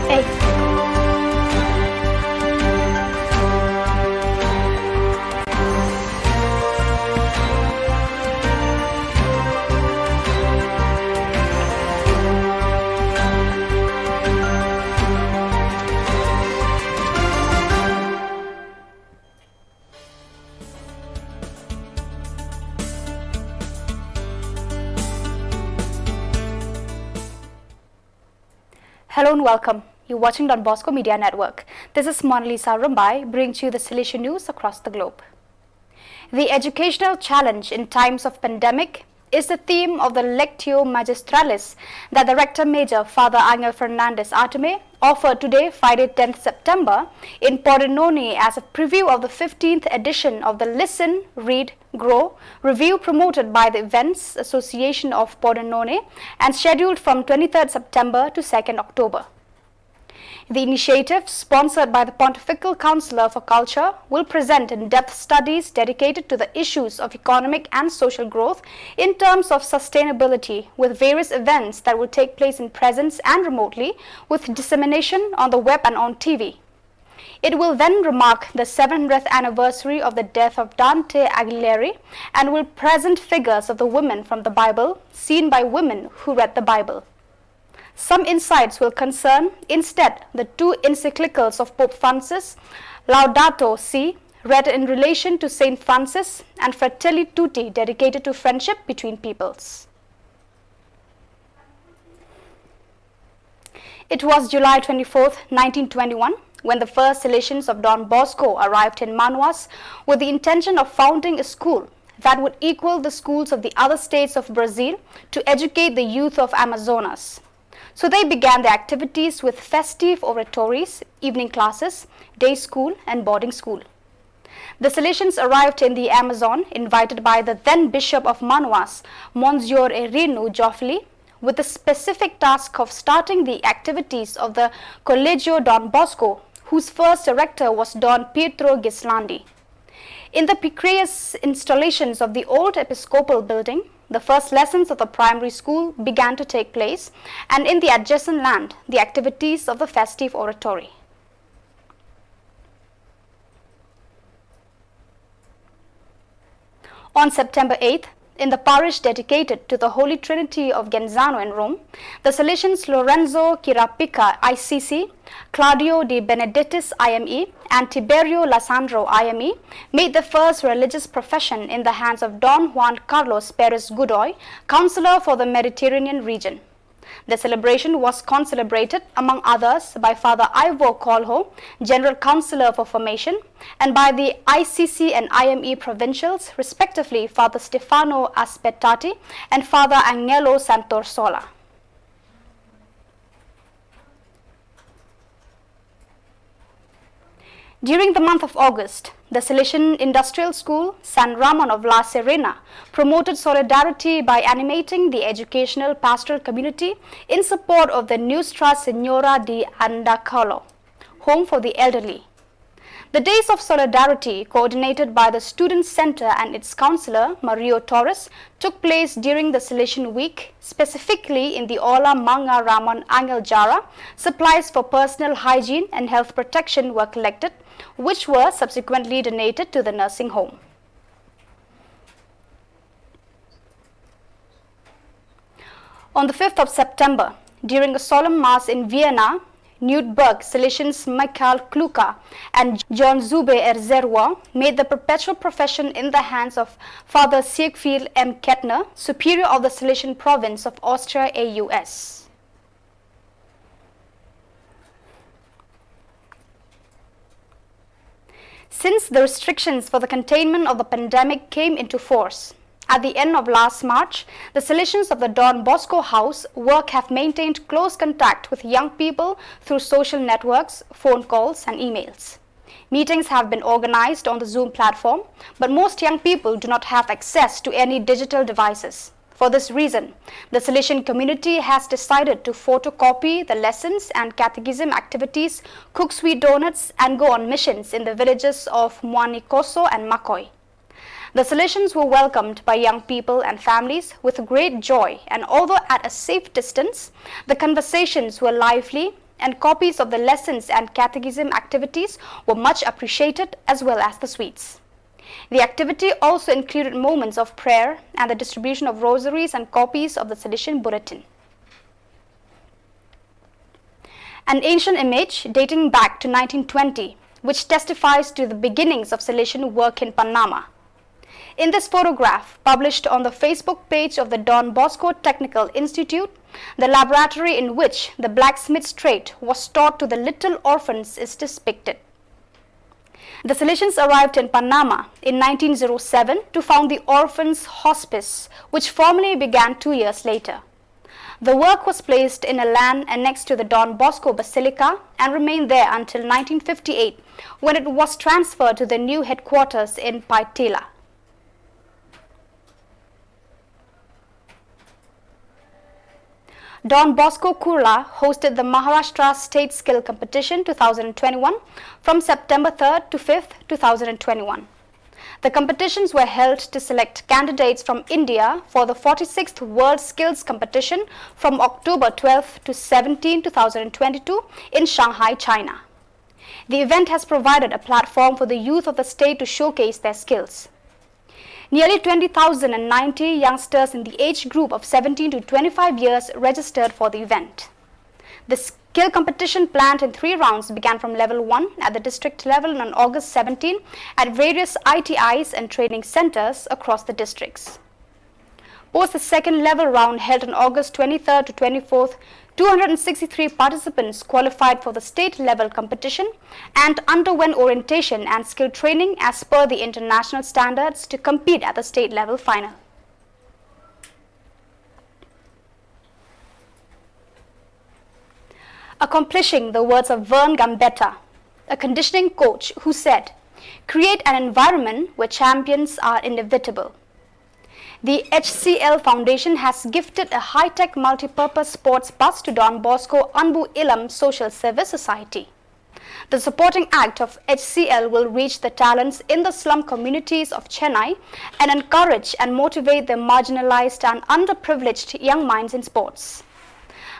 Hey. Hello and welcome. You're watching Don Bosco Media Network. This is Monalisa Rumbai, bringing you the Salesian news across the globe. The educational challenge in times of pandemic is the theme of the Lectio Magistralis that the Rector Major Father Angel Fernandez Artime offered today, Friday 10th September, in Pordenone as a preview of the 15th edition of the Listen, Read, Grow review promoted by the Events Association of Pordenone and scheduled from 23rd September to 2nd October. The initiative, sponsored by the Pontifical Councillor for Culture, will present in-depth studies dedicated to the issues of economic and social growth in terms of sustainability, with various events that will take place in presence and remotely, with dissemination on the web and on TV. It will then remark the 700th anniversary of the death of Dante Alighieri and will present figures of the women from the Bible, seen by women who read the Bible. Some insights will concern, instead, the two encyclicals of Pope Francis, Laudato Si, read in relation to Saint Francis, and Fratelli Tutti, dedicated to friendship between peoples. It was July 24th, 1921, when the first Salesians of Don Bosco arrived in Manaus with the intention of founding a school that would equal the schools of the other states of Brazil to educate the youth of Amazonas. So they began their activities with festive oratories, evening classes, day school and boarding school. The Salesians arrived in the Amazon, invited by the then Bishop of Manaus, Monsieur Erino Joffoli, with the specific task of starting the activities of the Collegio Don Bosco, whose first director was Don Pietro Gislandi. In the precarious installations of the old episcopal building, the first lessons of the primary school began to take place, and in the adjacent land, the activities of the festive oratory. On September 8th, in the parish dedicated to the Holy Trinity of Genzano in Rome, the Salesians Lorenzo Chirapica ICC, Claudio de Benedictis IME, and Tiberio Lasandro IME made the first religious profession in the hands of Don Juan Carlos Perez Godoy, Councillor for the Mediterranean region. The celebration was concelebrated, among others, by Father Ivo Colho, General Councillor for Formation, and by the ICC and IME provincials, respectively Father Stefano Aspettati and Father Agnello Santorsola. During the month of August, the Salesian Industrial School, San Ramon of La Serena, promoted solidarity by animating the educational pastoral community in support of the Nuestra Señora de Andacolo, Home for the Elderly. The Days of Solidarity, coordinated by the Student Center and its councillor, Mario Torres, took place during the Salesian Week, specifically in the Ola Manga Ramon Angel Jara. Supplies for personal hygiene and health protection were collected, which were subsequently donated to the nursing home. On the 5th of September, during a solemn mass in Vienna, Newtberg, Salesians Michael Kluka and John Zube Erzerwa made the perpetual profession in the hands of Father Siegfried M. Kettner, Superior of the Salesian Province of Austria AUS. Since the restrictions for the containment of the pandemic came into force, at the end of last March, the Salesians of the Don Bosco House work have maintained close contact with young people through social networks, phone calls and emails. Meetings have been organized on the Zoom platform, but most young people do not have access to any digital devices. For this reason, the Salesian community has decided to photocopy the lessons and catechism activities, cook sweet donuts, and go on missions in the villages of Muanicoso and Macoy. The Salesians were welcomed by young people and families with great joy, and although at a safe distance, the conversations were lively and copies of the lessons and catechism activities were much appreciated, as well as the sweets. The activity also included moments of prayer and the distribution of rosaries and copies of the Salesian Bulletin. An ancient image dating back to 1920, which testifies to the beginnings of Salesian work in Panama. In this photograph, published on the Facebook page of the Don Bosco Technical Institute, the laboratory in which the blacksmith's trade was taught to the little orphans is depicted. The Salesians arrived in Panama in 1907 to found the Orphans' Hospice, which formally began 2 years later. The work was placed in a land annexed to the Don Bosco Basilica and remained there until 1958, when it was transferred to the new headquarters in Paitila. Don Bosco Kurla hosted the Maharashtra State Skill Competition 2021 from September 3rd to 5th, 2021. The competitions were held to select candidates from India for the 46th World Skills Competition from October 12 to 17, 2022 in Shanghai, China. The event has provided a platform for the youth of the state to showcase their skills. Nearly 20,090 youngsters in the age group of 17 to 25 years registered for the event. The skill competition, planned in 3 rounds, began from level 1 at the district level on August 17 at various ITIs and training centers across the districts. Post the second level round held on August 23rd to 24th, 263 participants qualified for the state level competition and underwent orientation and skill training as per the international standards to compete at the state level final. Accomplishing the words of Vern Gambetta, a conditioning coach, who said, "Create an environment where champions are inevitable." The HCL Foundation has gifted a high-tech multi-purpose sports bus to Don Bosco Anbu Ilam Social Service Society. The supporting act of HCL will reach the talents in the slum communities of Chennai and encourage and motivate the marginalized and underprivileged young minds in sports.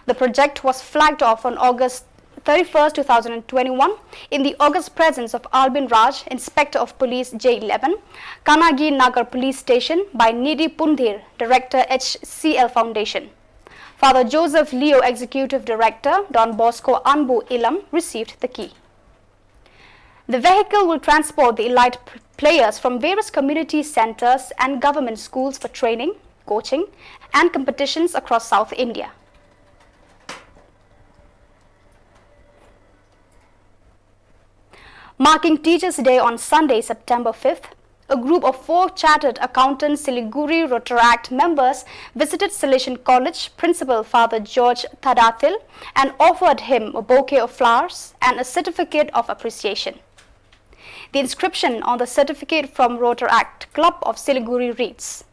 The project was flagged off on August 31st, 2021 in the august presence of Albin Raj, Inspector of Police J11, Kanagi Nagar Police Station, by Nidhi Pundhir, Director HCL Foundation. Father Joseph Leo, Executive Director, Don Bosco Anbu Ilam, received the key. The vehicle will transport the elite players from various community centers and government schools for training, coaching, and competitions across South India. Marking Teachers' Day on Sunday, September 5th, a group of 4 Chartered Accountants Siliguri Rotaract members visited Salesian College Principal Father George Thadathil and offered him a bouquet of flowers and a certificate of appreciation. The inscription on the certificate from Rotaract Club of Siliguri reads,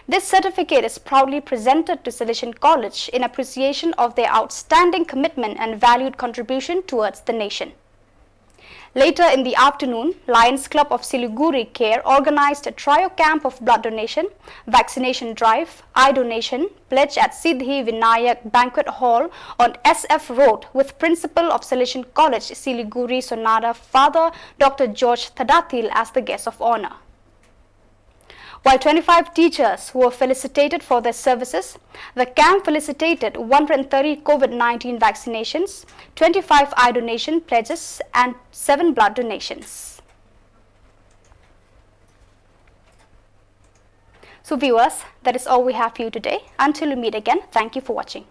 "This certificate is proudly presented to Salesian College in appreciation of their outstanding commitment and valued contribution towards the nation." Later in the afternoon, Lions Club of Siliguri Care organized a trio camp of blood donation, vaccination drive, eye donation, pledge at Siddhi Vinayak Banquet Hall on SF Road with Principal of Salesian College Siliguri Sonada Father Dr. George Thadathil as the guest of honor. While 25 teachers were felicitated for their services, the camp felicitated 130 COVID-19 vaccinations, 25 eye donation pledges, and 7 blood donations. So viewers, that is all we have for you today. Until we meet again, thank you for watching.